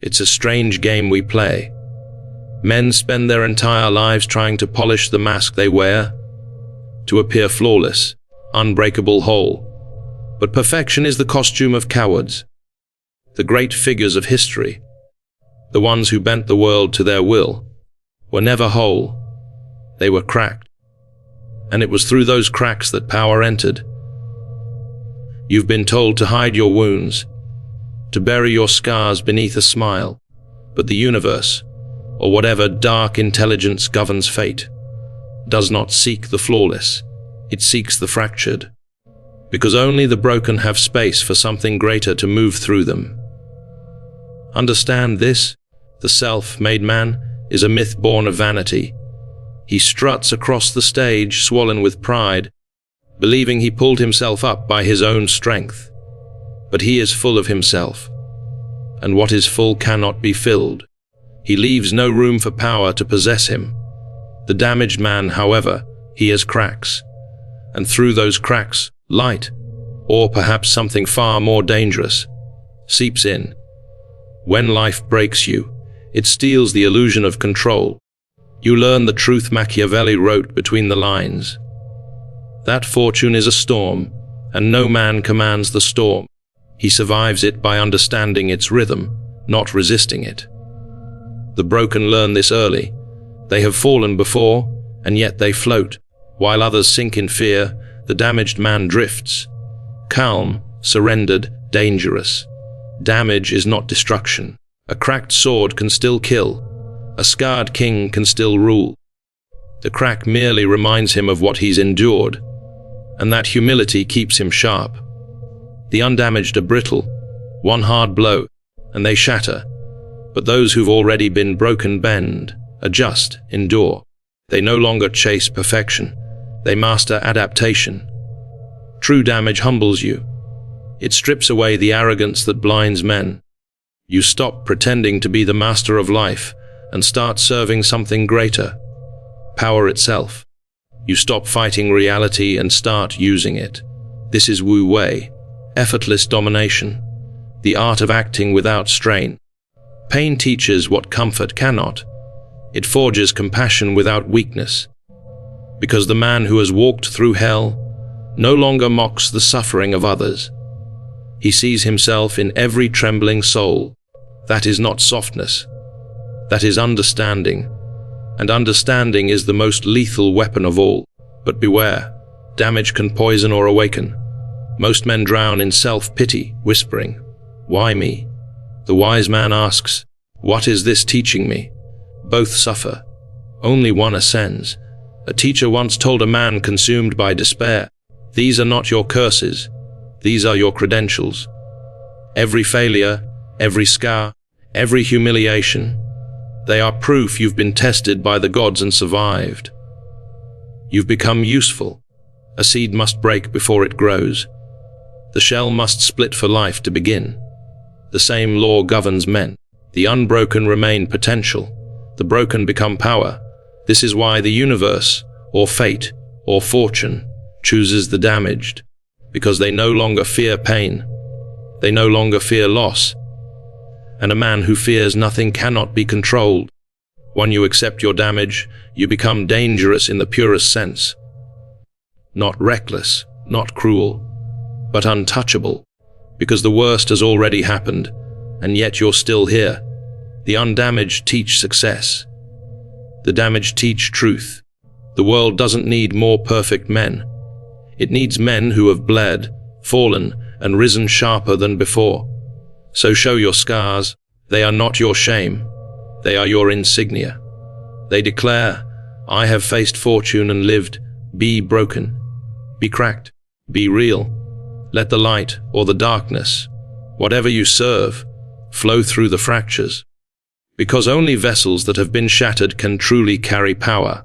It's a strange game we play. Men spend their entire lives trying to polish the mask they wear, to appear flawless, unbreakable, whole. But perfection is the costume of cowards. The great figures of history, the ones who bent the world to their will, were never whole. They were cracked. And it was through those cracks that power entered. You've been told to hide your wounds, to bury your scars beneath a smile, but the universe, or whatever dark intelligence governs fate, does not seek the flawless, it seeks the fractured, because only the broken have space for something greater to move through them. Understand this: the self-made man is a myth born of vanity. He struts across the stage swollen with pride, believing he pulled himself up by his own strength. But he is full of himself, and what is full cannot be filled. He leaves no room for power to possess him. The damaged man, however, he has cracks, and through those cracks, light, or perhaps something far more dangerous, seeps in. When life breaks you, it steals the illusion of control. You learn the truth Machiavelli wrote between the lines, that fortune is a storm, and no man commands the storm. He survives it by understanding its rhythm, not resisting it. The broken learn this early. They have fallen before, and yet they float. While others sink in fear, the damaged man drifts. Calm, surrendered, dangerous. Damage is not destruction. A cracked sword can still kill. A scarred king can still rule. The crack merely reminds him of what he's endured, and that humility keeps him sharp. The undamaged are brittle, one hard blow, and they shatter. But those who've already been broken bend, adjust, endure. They no longer chase perfection. They master adaptation. True damage humbles you. It strips away the arrogance that blinds men. You stop pretending to be the master of life and start serving something greater, power itself. You stop fighting reality and start using it. This is Wu Wei, effortless domination, the art of acting without strain. Pain teaches what comfort cannot. It forges compassion without weakness. Because the man who has walked through hell no longer mocks the suffering of others. He sees himself in every trembling soul. That is not softness. That is understanding. And understanding is the most lethal weapon of all. But beware, damage can poison or awaken. Most men drown in self-pity, whispering, "Why me?" The wise man asks, "What is this teaching me?" Both suffer. Only one ascends. A teacher once told a man consumed by despair, "These are not your curses. These are your credentials." Every failure, every scar, every humiliation, they are proof you've been tested by the gods and survived. You've become useful. A seed must break before it grows. The shell must split for life to begin. The same law governs men. The unbroken remain potential. The broken become power. This is why the universe, or fate, or fortune, chooses the damaged, because they no longer fear pain. They no longer fear loss. And a man who fears nothing cannot be controlled. When you accept your damage, you become dangerous in the purest sense. Not reckless, not cruel, but untouchable, because the worst has already happened, and yet you're still here. The undamaged teach success. The damaged teach truth. The world doesn't need more perfect men. It needs men who have bled, fallen, and risen sharper than before. So show your scars. They are not your shame. They are your insignia. They declare, "I have faced fortune and lived. Be broken. Be cracked. Be real. Let the light or the darkness, whatever you serve, flow through the fractures. Because only vessels that have been shattered can truly carry power."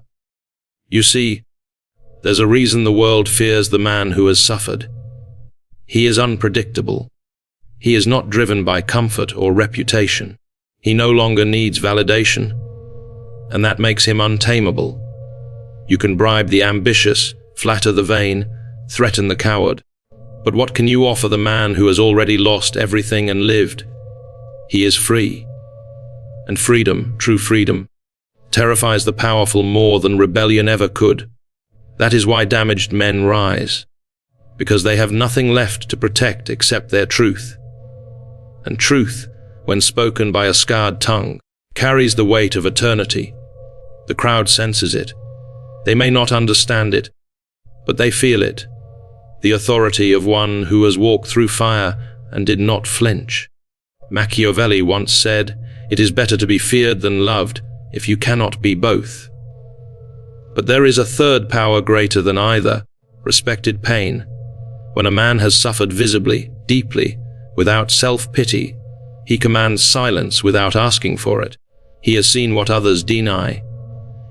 You see, there's a reason the world fears the man who has suffered. He is unpredictable. He is not driven by comfort or reputation. He no longer needs validation, and that makes him untamable. You can bribe the ambitious, flatter the vain, threaten the coward. But what can you offer the man who has already lost everything and lived? He is free. And freedom, true freedom, terrifies the powerful more than rebellion ever could. That is why damaged men rise, because they have nothing left to protect except their truth. And truth, when spoken by a scarred tongue, carries the weight of eternity. The crowd senses it. They may not understand it, but they feel it. The authority of one who has walked through fire and did not flinch. Machiavelli once said, "It is better to be feared than loved if you cannot be both." But there is a third power greater than either, respected pain. When a man has suffered visibly, deeply, without self-pity, he commands silence without asking for it. He has seen what others deny.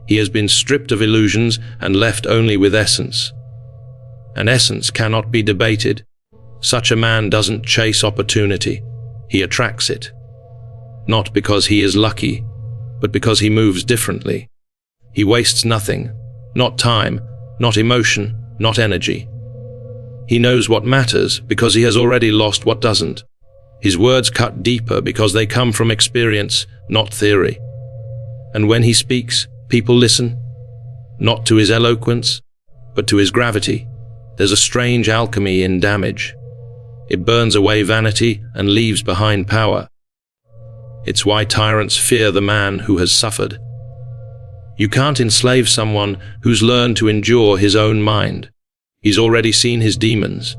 He has been stripped of illusions and left only with essence. And essence cannot be debated. Such a man doesn't chase opportunity. He attracts it. Not because he is lucky, but because he moves differently. He wastes nothing, not time, not emotion, not energy. He knows what matters because he has already lost what doesn't. His words cut deeper because they come from experience, not theory. And when he speaks, people listen, not to his eloquence, but to his gravity. There's a strange alchemy in damage. It burns away vanity and leaves behind power. It's why tyrants fear the man who has suffered. You can't enslave someone who's learned to endure his own mind. He's already seen his demons.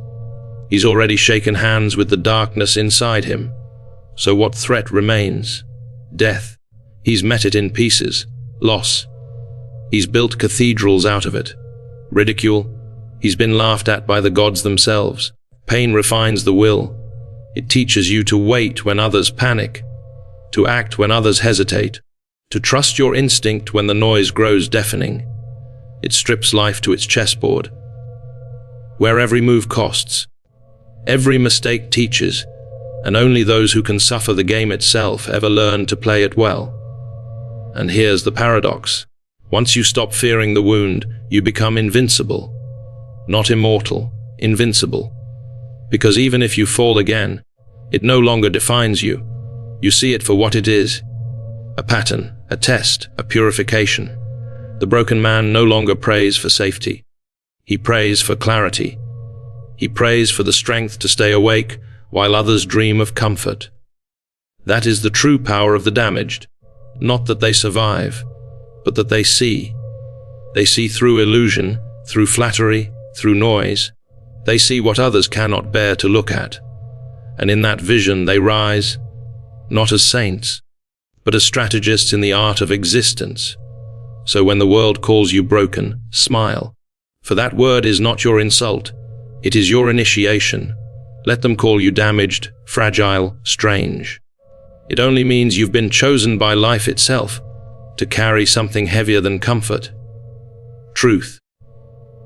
He's already shaken hands with the darkness inside him. So what threat remains? Death. He's met it in pieces. Loss. He's built cathedrals out of it. Ridicule. He's been laughed at by the gods themselves. Pain refines the will. It teaches you to wait when others panic, to act when others hesitate, to trust your instinct when the noise grows deafening. It strips life to its chessboard, where every move costs. Every mistake teaches, and only those who can suffer the game itself ever learn to play it well. And here's the paradox. Once you stop fearing the wound, you become invincible. Not immortal, invincible. Because even if you fall again, it no longer defines you. You see it for what it is. A pattern, a test, a purification. The broken man no longer prays for safety. He prays for clarity. He prays for the strength to stay awake while others dream of comfort. That is the true power of the damaged. Not that they survive, but that they see. They see through illusion, through flattery, through noise. They see what others cannot bear to look at. And in that vision they rise, not as saints, but as strategists in the art of existence. So when the world calls you broken, smile. For that word is not your insult. It is your initiation. Let them call you damaged, fragile, strange. It only means you've been chosen by life itself to carry something heavier than comfort. Truth.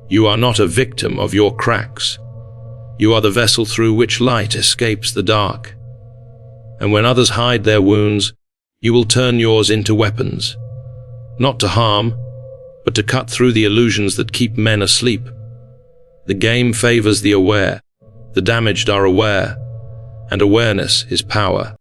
You are not a victim of your cracks. You are the vessel through which light escapes the dark. And when others hide their wounds, you will turn yours into weapons. Not to harm, but to cut through the illusions that keep men asleep. The game favors the aware. The damaged are aware, and awareness is power.